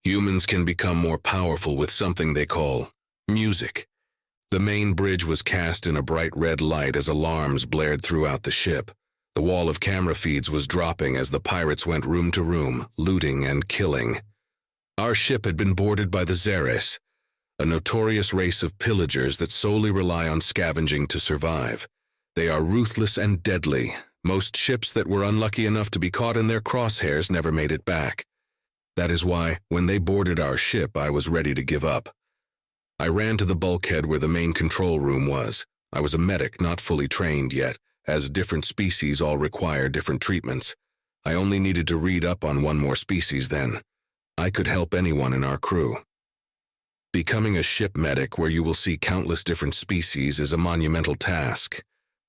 Humans can become more powerful with something they call music. The main bridge was cast in a bright red light as alarms blared throughout the ship. The wall of camera feeds was dropping as the pirates went room to room, looting and killing. Our ship had been boarded by the Xeres, a notorious race of pillagers that solely rely on scavenging to survive. They are ruthless and deadly. Most ships that were unlucky enough to be caught in their crosshairs never made it back. That is why, when they boarded our ship, I was ready to give up. I ran to the bulkhead where the main control room was. I was a medic, not fully trained yet, as different species all require different treatments. I only needed to read up on one more species then. I could help anyone in our crew. Becoming a ship medic where you will see countless different species is a monumental task.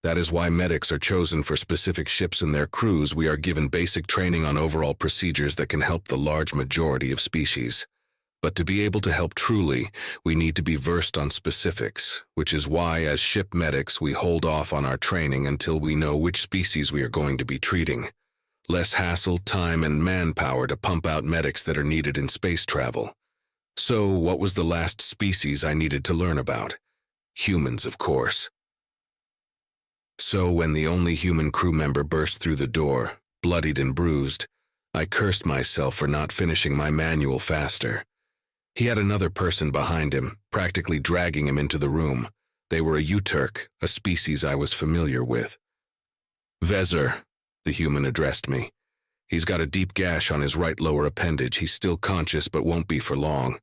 That is why medics are chosen for specific ships and their crews. We are given basic training on overall procedures that can help the large majority of species. But to be able to help truly, we need to be versed on specifics, which is why as ship medics we hold off on our training until we know which species we are going to be treating. Less hassle, time, and manpower to pump out medics that are needed in space travel. So, what was the last species I needed to learn about? Humans, of course. So, when the only human crew member burst through the door, bloodied and bruised, I cursed myself for not finishing my manual faster. He had another person behind him, practically dragging him into the room. They were a Uturk, a species I was familiar with. Vezir, the human addressed me. He's got a deep gash on his right lower appendage. He's still conscious but won't be for long.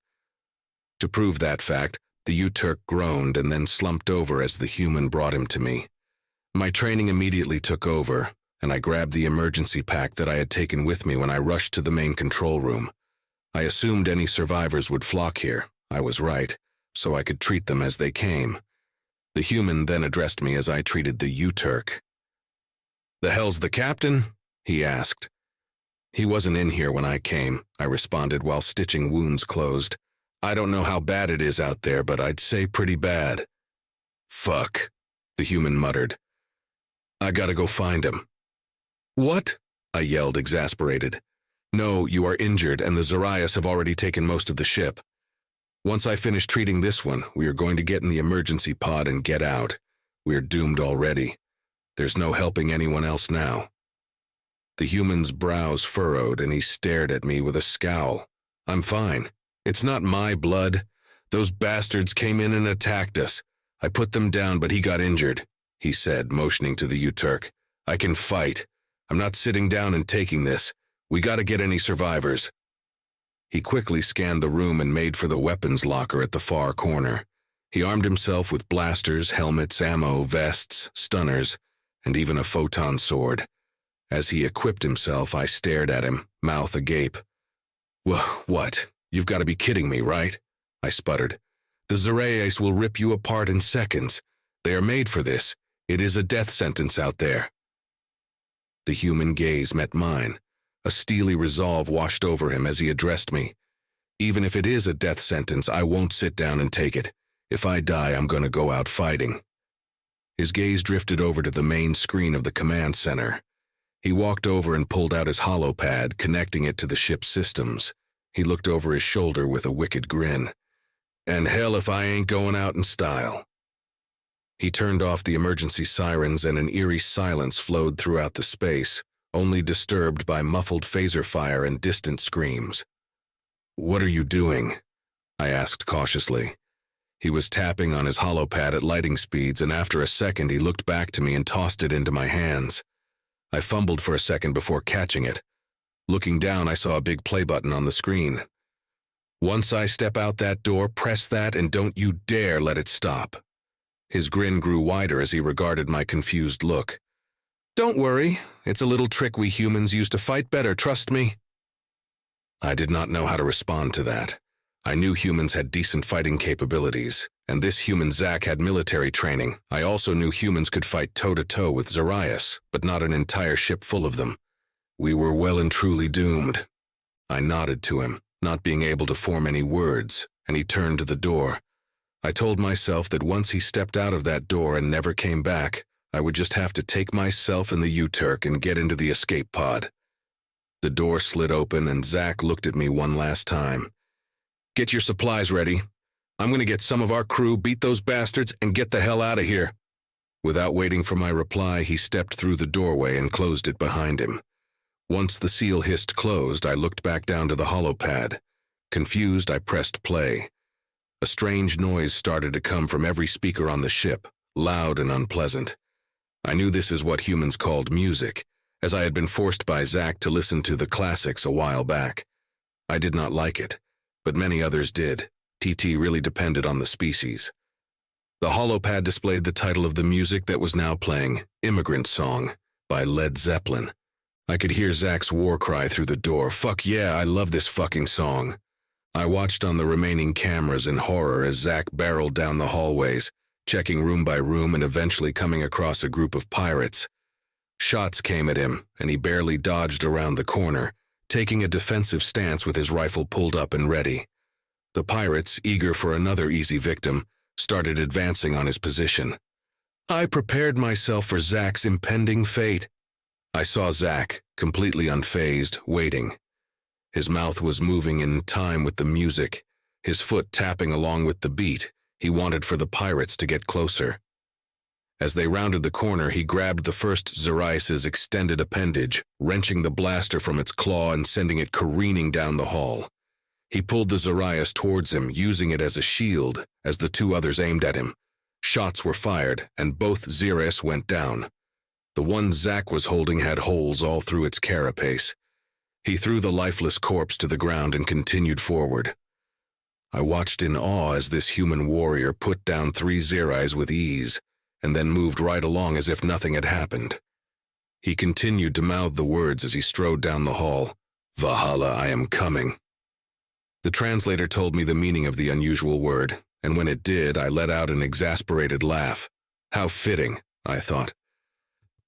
To prove that fact, the Uturk groaned and then slumped over as the human brought him to me. My training immediately took over, and I grabbed the emergency pack that I had taken with me when I rushed to the main control room. I assumed any survivors would flock here. I was right, so I could treat them as they came. The human then addressed me as I treated the Uturk. "The hell's the captain?" he asked. "He wasn't in here when I came," I responded while stitching wounds closed. "I don't know how bad it is out there, but I'd say pretty bad." "Fuck," the human muttered. "I gotta go find him." "What?" I yelled, exasperated. "No, you are injured, and the Xeres have already taken most of the ship. Once I finish treating this one, we are going to get in the emergency pod and get out. We're doomed already. There's no helping anyone else now." The human's brows furrowed, and he stared at me with a scowl. "I'm fine. It's not my blood. Those bastards came in and attacked us. I put them down, but he got injured," he said, motioning to the Uturk. "I can fight. I'm not sitting down and taking this. We gotta get any survivors." He quickly scanned the room and made for the weapons locker at the far corner. He armed himself with blasters, helmets, ammo, vests, stunners, and even a photon sword. As he equipped himself, I stared at him, mouth agape. What? You've got to be kidding me, right?" I sputtered. "The Xeres will rip you apart in seconds. They are made for this. It is a death sentence out there." The human gaze met mine. A steely resolve washed over him as he addressed me. "Even if it is a death sentence, I won't sit down and take it. If I die, I'm going to go out fighting." His gaze drifted over to the main screen of the command center. He walked over and pulled out his holopad, connecting it to the ship's systems. He looked over his shoulder with a wicked grin. "And hell if I ain't going out in style." He turned off the emergency sirens and an eerie silence flowed throughout the space, only disturbed by muffled phaser fire and distant screams. "What are you doing?" I asked cautiously. He was tapping on his holopad at lighting speeds, and after a second he looked back to me and tossed it into my hands. I fumbled for a second before catching it. Looking down, I saw a big play button on the screen. "Once I step out that door, press that and don't you dare let it stop." His grin grew wider as he regarded my confused look. "Don't worry, it's a little trick we humans use to fight better, trust me." I did not know how to respond to that. I knew humans had decent fighting capabilities, and this human Zach had military training. I also knew humans could fight toe-to-toe with Xeres, but not an entire ship full of them. We were well and truly doomed. I nodded to him, not being able to form any words, and he turned to the door. I told myself that once he stepped out of that door and never came back, I would just have to take myself and the Uturk and get into the escape pod. The door slid open and Zach looked at me one last time. Get your supplies ready. I'm gonna get some of our crew, beat those bastards, and get the hell out of here." Without waiting for my reply, he stepped through the doorway and closed it behind him. Once the seal hissed closed, I looked back down to the holopad. Confused, I pressed play. A strange noise started to come from every speaker on the ship, loud and unpleasant. I knew this is what humans called music, as I had been forced by Zach to listen to the classics a while back. I did not like it, but many others did. TT really depended on the species. The holopad displayed the title of the music that was now playing, Immigrant Song, by Led Zeppelin. I could hear Zach's war cry through the door. Fuck yeah, I love this fucking song. I watched on the remaining cameras in horror as Zach barreled down the hallways, checking room by room and eventually coming across a group of pirates. Shots came at him, and he barely dodged around the corner, taking a defensive stance with his rifle pulled up and ready. The pirates, eager for another easy victim, started advancing on his position. I prepared myself for Zach's impending fate. I saw Zach, completely unfazed, waiting. His mouth was moving in time with the music, his foot tapping along with the beat. He wanted for the pirates to get closer. As they rounded the corner, he grabbed the first Zarias' extended appendage, wrenching the blaster from its claw and sending it careening down the hall. He pulled the Zarias towards him, using it as a shield, as the two others aimed at him. Shots were fired, and both Zarias went down. The one Zach was holding had holes all through its carapace. He threw the lifeless corpse to the ground and continued forward. I watched in awe as this human warrior put down 3 Zarias with ease, and then moved right along as if nothing had happened. He continued to mouth the words as he strode down the hall. "Valhalla, I am coming." The translator told me the meaning of the unusual word, and when it did, I let out an exasperated laugh. How fitting, I thought.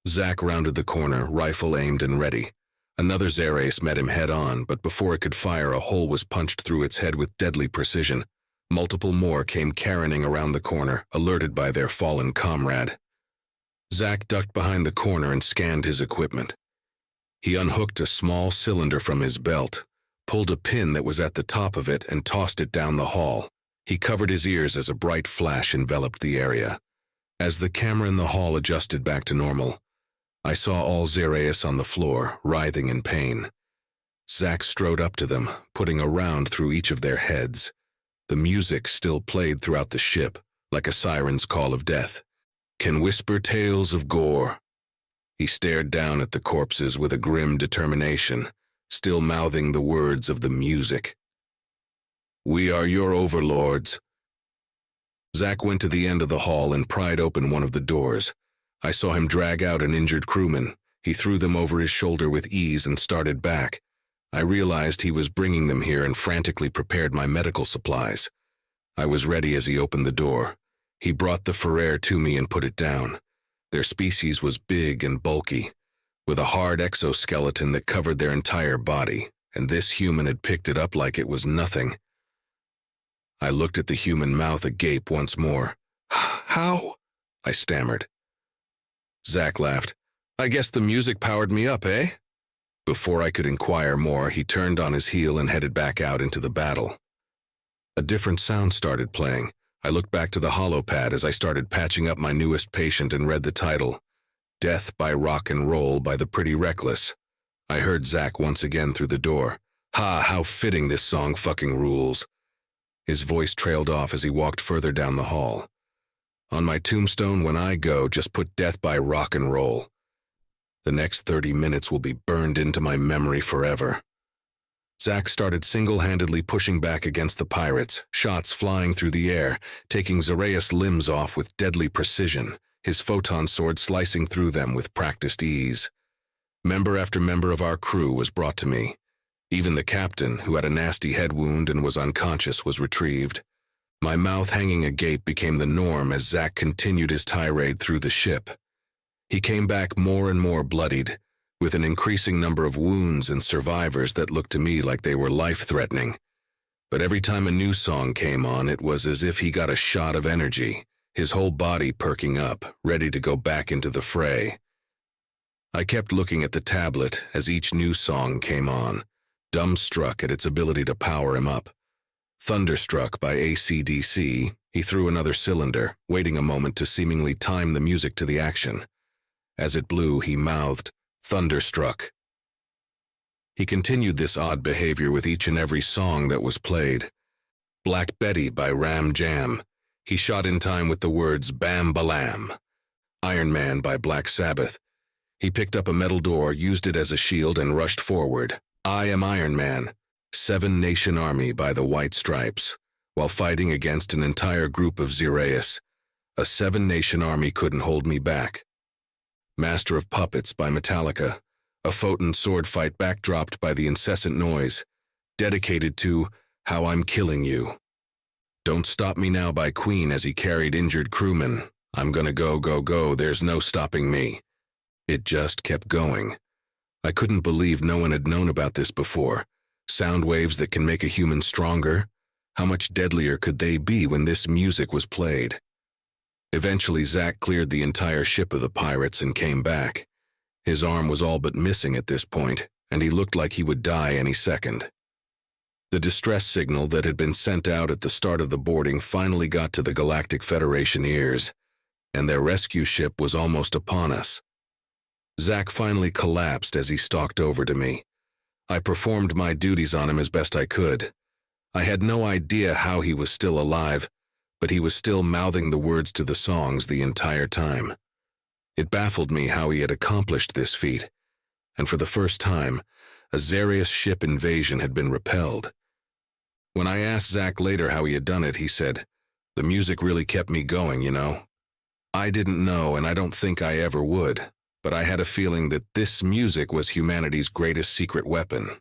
Zach rounded the corner, rifle aimed and ready. Another Zarias met him head-on, but before it could fire, a hole was punched through its head with deadly precision. Multiple more came careening around the corner, alerted by their fallen comrade. Zach ducked behind the corner and scanned his equipment. He unhooked a small cylinder from his belt, pulled a pin that was at the top of it, and tossed it down the hall. He covered his ears as a bright flash enveloped the area. As the camera in the hall adjusted back to normal, I saw all Zarias on the floor, writhing in pain. Zach strode up to them, putting a round through each of their heads. The music still played throughout the ship, like a siren's call of death. Can whisper tales of gore. He stared down at the corpses with a grim determination, still mouthing the words of the music. "We are your overlords." Zach went to the end of the hall and pried open one of the doors. I saw him drag out an injured crewman. He threw them over his shoulder with ease and started back. I realized he was bringing them here and frantically prepared my medical supplies. I was ready as he opened the door. He brought the Ferrer to me and put it down. Their species was big and bulky, with a hard exoskeleton that covered their entire body, and this human had picked it up like it was nothing. I looked at the human mouth agape once more. "How?" I stammered. Zach laughed. "I guess the music powered me up, eh?" Before I could inquire more, he turned on his heel and headed back out into the battle. A different sound started playing. I looked back to the holopad as I started patching up my newest patient and read the title, Death by Rock and Roll by the Pretty Reckless. I heard Zach once again through the door. "Ha, how fitting this song fucking rules." His voice trailed off as he walked further down the hall. "On my tombstone, when I go, just put Death by Rock and Roll. The next 30 minutes will be burned into my memory forever." Zach started single-handedly pushing back against the pirates, shots flying through the air, taking Zarias' limbs off with deadly precision, his photon sword slicing through them with practiced ease. Member after member of our crew was brought to me. Even the captain, who had a nasty head wound and was unconscious, was retrieved. My mouth hanging agape became the norm as Zach continued his tirade through the ship. He came back more and more bloodied, with an increasing number of wounds and survivors that looked to me like they were life-threatening. But every time a new song came on, it was as if he got a shot of energy, his whole body perking up, ready to go back into the fray. I kept looking at the tablet as each new song came on, dumbstruck at its ability to power him up. Thunderstruck by AC/DC, he threw another cylinder, waiting a moment to seemingly time the music to the action. As it blew, he mouthed, "Thunderstruck." He continued this odd behavior with each and every song that was played. Black Betty by Ram Jam. He shot in time with the words "Bam Balam." Iron Man by Black Sabbath. He picked up a metal door, used it as a shield, and rushed forward. "I Am Iron Man." Seven Nation Army by the White Stripes. While fighting against an entire group of Xereus, a seven-nation army couldn't hold me back. Master of Puppets by Metallica. A photon sword fight backdropped by the incessant noise, dedicated to "How I'm Killing You." Don't Stop Me Now by Queen as he carried injured crewmen. "I'm gonna go, go, go, there's no stopping me." It just kept going. I couldn't believe no one had known about this before. Sound waves that can make a human stronger? How much deadlier could they be when this music was played? Eventually, Zack cleared the entire ship of the pirates and came back. His arm was all but missing at this point, and he looked like he would die any second. The distress signal that had been sent out at the start of the boarding finally got to the Galactic Federation ears, and their rescue ship was almost upon us. Zack finally collapsed as he stalked over to me. I performed my duties on him as best I could. I had no idea how he was still alive, but he was still mouthing the words to the songs the entire time. It baffled me how he had accomplished this feat, and for the first time, a Xereus ship invasion had been repelled. When I asked Zack later how he had done it, he said, "The music really kept me going, you know. I didn't know, and I don't think I ever would, but I had a feeling that this music was humanity's greatest secret weapon."